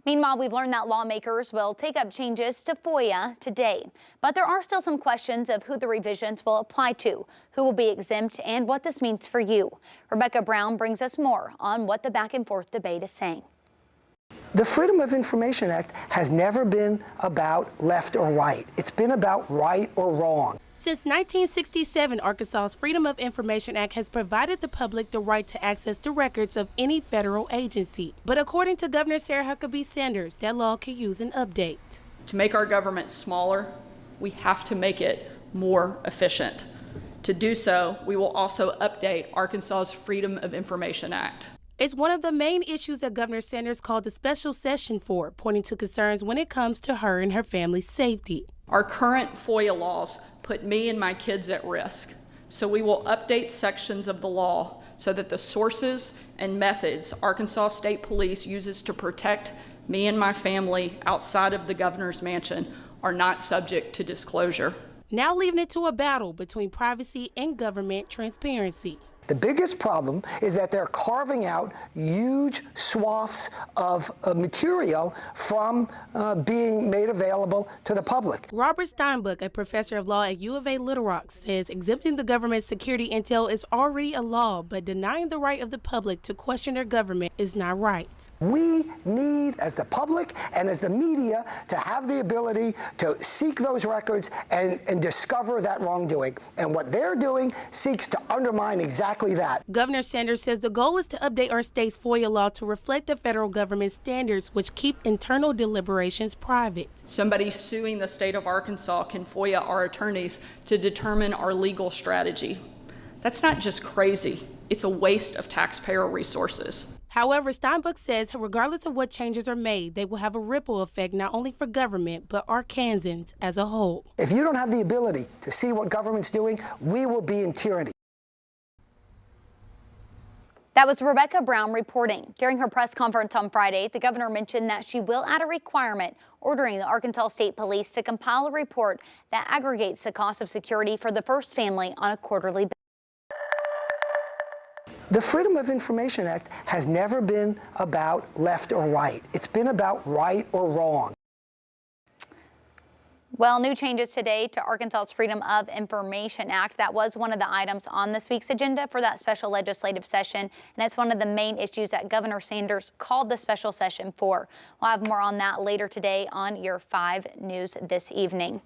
Meanwhile, we've learned that lawmakers will take up changes to FOIA today. But there are still some questions of who the revisions will apply to, who will be exempt, and what this means for you. Rebecca Brown brings us more on what the back and forth debate is saying. The Freedom of Information Act has never been about left or right. It's been about right or wrong. Since 1967, Arkansas's Freedom of Information Act has provided the public the right to access the records of any federal agency. But according to Governor Sarah Huckabee Sanders, that law could use an update. To make our government smaller, we have to make it more efficient. To do so, we will also update Arkansas's Freedom of Information Act. It's one of the main issues that Governor Sanders called a special session for, pointing to concerns when it comes to her and her family's safety. Our current FOIA laws put me and my kids at risk, so we will update sections of the law so that the sources and methods Arkansas State Police uses to protect me and my family outside of the governor's mansion are not subject to disclosure. Now leaving it to a battle between privacy and government transparency. The biggest problem is that they're carving out huge swaths of material from being made available to the public. Robert Steinbuck, a professor of law at U of A Little Rock, says exempting the government's security intel is already a law, but denying the right of the public to question their government is not right. We need, as the public and as the media, to have the ability to seek those records and discover that wrongdoing. And what they're doing seeks to undermine exactly that. Governor Sanders says the goal is to update our state's FOIA law to reflect the federal government standards, which keep internal deliberations private. Somebody suing the state of Arkansas can FOIA our attorneys to determine our legal strategy. That's not just crazy, it's a waste of taxpayer resources. However, Steinbuck says regardless of what changes are made, they will have a ripple effect not only for government, but Arkansans as a whole. If you don't have the ability to see what government's doing, we will be in tyranny. That was Rebecca Brown reporting. During her press conference on Friday, the governor mentioned that she will add a requirement ordering the Arkansas State Police to compile a report that aggregates the cost of security for the first family on a quarterly basis. The Freedom of Information Act has never been about left or right. It's been about right or wrong. Well, new changes today to Arkansas's Freedom of Information Act. That was one of the items on this week's agenda for that special legislative session, and it's one of the main issues that Governor Sanders called the special session for. We'll have more on that later today on your 5 News this evening.